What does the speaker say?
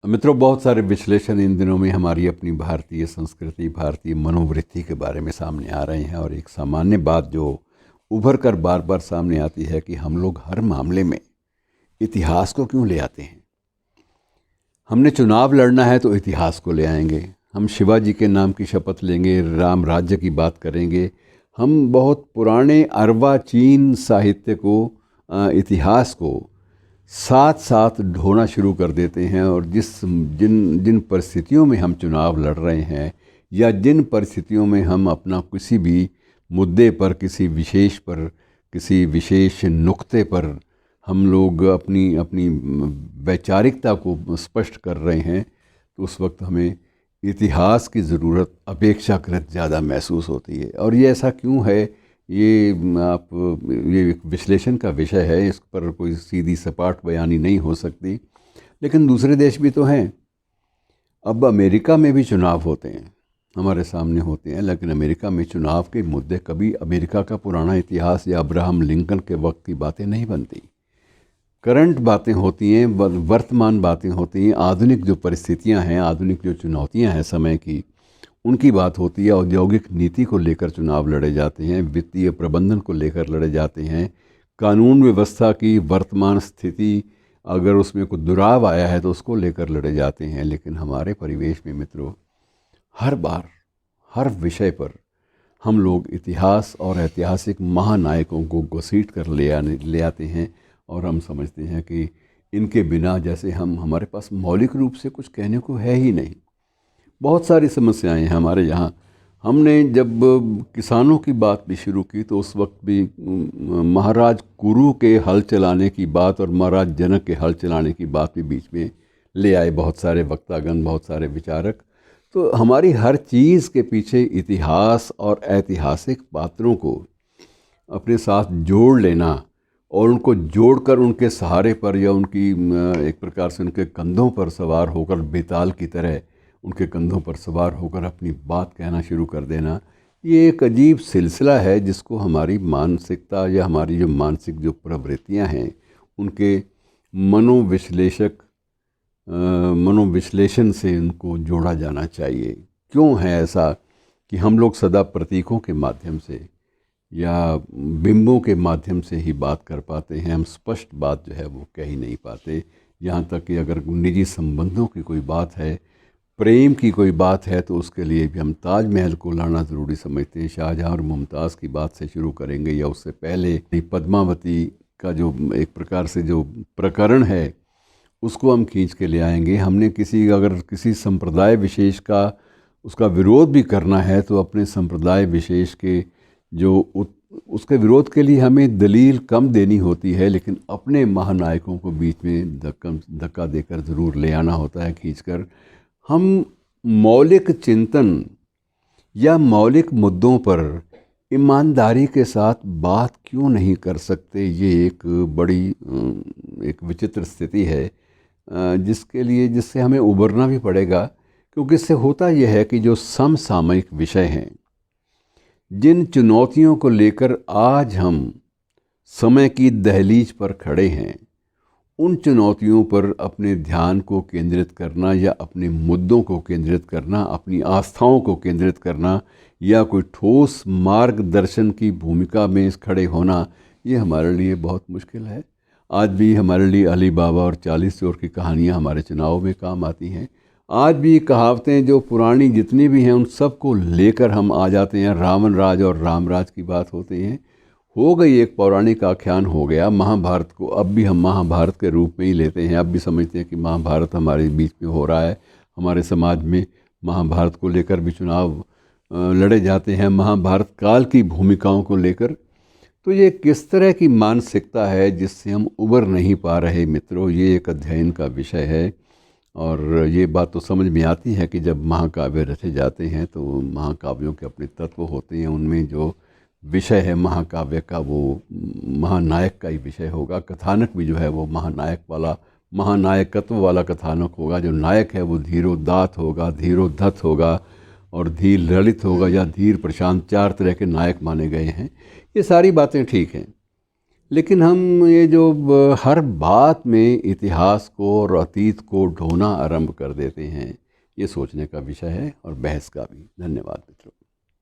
मित्रों, बहुत सारे विश्लेषण इन दिनों में हमारी अपनी भारतीय संस्कृति, भारतीय मनोवृत्ति के बारे में सामने आ रहे हैं। और एक सामान्य बात जो उभर कर बार बार सामने आती है कि हम लोग हर मामले में इतिहास को क्यों ले आते हैं। हमने चुनाव लड़ना है तो इतिहास को ले आएंगे, हम शिवाजी के नाम की शपथ लेंगे, राम राज्य की बात करेंगे, हम बहुत पुराने अर्वाचीन साहित्य को, इतिहास को साथ साथ ढोना शुरू कर देते हैं। और जिन जिन परिस्थितियों में हम चुनाव लड़ रहे हैं या जिन परिस्थितियों में हम अपना किसी भी मुद्दे पर, किसी विशेष नुक्ते पर हम लोग अपनी अपनी वैचारिकता को स्पष्ट कर रहे हैं, तो उस वक्त हमें इतिहास की ज़रूरत अपेक्षाकृत ज़्यादा महसूस होती है। और ये ऐसा क्यों है, ये एक विश्लेषण का विषय है, इस पर कोई सीधी सपाट बयानी नहीं हो सकती। लेकिन दूसरे देश भी तो हैं। अब अमेरिका में भी चुनाव होते हैं, हमारे सामने होते हैं, लेकिन अमेरिका में चुनाव के मुद्दे कभी अमेरिका का पुराना इतिहास या अब्राहम लिंकन के वक्त की बातें नहीं बनती। करंट बातें होती हैं, वर्तमान बातें होती हैं, आधुनिक जो परिस्थितियां हैं, आधुनिक जो चुनौतियां हैं समय की, उनकी बात होती है। औद्योगिक नीति को लेकर चुनाव लड़े जाते हैं, वित्तीय प्रबंधन को लेकर लड़े जाते हैं, कानून व्यवस्था की वर्तमान स्थिति, अगर उसमें कोई दुराव आया है तो उसको लेकर लड़े जाते हैं। लेकिन हमारे परिवेश में मित्रों, हर बार हर विषय पर हम लोग इतिहास और ऐतिहासिक महानायकों को घसीट कर ले आते हैं। और हम समझते हैं कि इनके बिना जैसे हमारे पास मौलिक रूप से कुछ कहने को है ही नहीं। बहुत सारी समस्याएं हैं हमारे यहाँ। हमने जब किसानों की बात भी शुरू की तो उस वक्त भी महाराज कुरु के हल चलाने की बात और महाराज जनक के हल चलाने की बात भी बीच में ले आए बहुत सारे वक्तागण, बहुत सारे विचारक। तो हमारी हर चीज़ के पीछे इतिहास और ऐतिहासिक पात्रों को अपने साथ जोड़ लेना और उनको जोड़कर उनके सहारे पर या उनकी एक प्रकार से उनके कंधों पर सवार होकर, बेताल की तरह उनके कंधों पर सवार होकर अपनी बात कहना शुरू कर देना, ये एक अजीब सिलसिला है जिसको हमारी मानसिकता या हमारी जो मानसिक जो प्रवृत्तियां हैं उनके मनोविश्लेषण से उनको जोड़ा जाना चाहिए। क्यों है ऐसा कि हम लोग सदा प्रतीकों के माध्यम से या बिंबों के माध्यम से ही बात कर पाते हैं, हम स्पष्ट बात जो है वो कह ही नहीं पाते। यहाँ तक कि अगर निजी संबंधों की कोई बात है, प्रेम की कोई बात है, तो उसके लिए भी हम ताजमहल को लाना ज़रूरी समझते हैं। शाहजहाँ और मुमताज़ की बात से शुरू करेंगे या उससे पहले पद्मावती का जो एक प्रकार से जो प्रकरण है उसको हम खींच के ले आएंगे। हमने अगर किसी संप्रदाय विशेष का उसका विरोध भी करना है तो अपने संप्रदाय विशेष के उसके विरोध के लिए हमें दलील कम देनी होती है, लेकिन अपने महानायकों को बीच में धक्का देकर ज़रूर ले आना होता है खींचकर। हम मौलिक चिंतन या मौलिक मुद्दों पर ईमानदारी के साथ बात क्यों नहीं कर सकते, ये एक बड़ी एक विचित्र स्थिति है जिससे हमें उबरना भी पड़ेगा। क्योंकि इससे होता यह है कि जो समसामयिक विषय हैं, जिन चुनौतियों को लेकर आज हम समय की दहलीज पर खड़े हैं, उन चुनौतियों पर अपने ध्यान को केंद्रित करना या अपने मुद्दों को केंद्रित करना, अपनी आस्थाओं को केंद्रित करना या कोई ठोस मार्गदर्शन की भूमिका में खड़े होना, ये हमारे लिए बहुत मुश्किल है। आज भी हमारे लिए अली बाबा और 40 चोर की कहानियाँ हमारे चुनाव में काम आती हैं। आज भी कहावतें जो पुरानी जितनी भी हैं उन सब को लेकर हम आ जाते हैं। रावण राज और राम राज की बात होती है, हो गई एक पौराणिक आख्यान हो गया। महाभारत को अब भी हम महाभारत के रूप में ही लेते हैं। अब भी समझते हैं कि महाभारत हमारे बीच में हो रहा है। हमारे समाज में महाभारत को लेकर भी चुनाव लड़े जाते हैं, महाभारत काल की भूमिकाओं को लेकर। तो ये किस तरह की मानसिकता है जिससे हम उबर नहीं पा रहे मित्रों, ये एक अध्ययन का विषय है। और ये बात तो समझ में आती है कि जब महाकाव्य रचे जाते हैं तो महाकाव्यों के अपने तत्व होते हैं, उनमें जो विषय है महाकाव्य का वो महानायक का ही विषय होगा। कथानक भी जो है वो महानायकत्व वाला कथानक होगा। जो नायक है वो धीरोदात्त होगा, धीरोद्धत होगा और धीर ललित होगा या धीर प्रशांत, 4 तरह के नायक माने गए हैं। ये सारी बातें ठीक हैं, लेकिन हम ये जो हर बात में इतिहास को और अतीत को ढोना आरंभ कर देते हैं, ये सोचने का विषय है और बहस का भी। धन्यवाद मित्रों।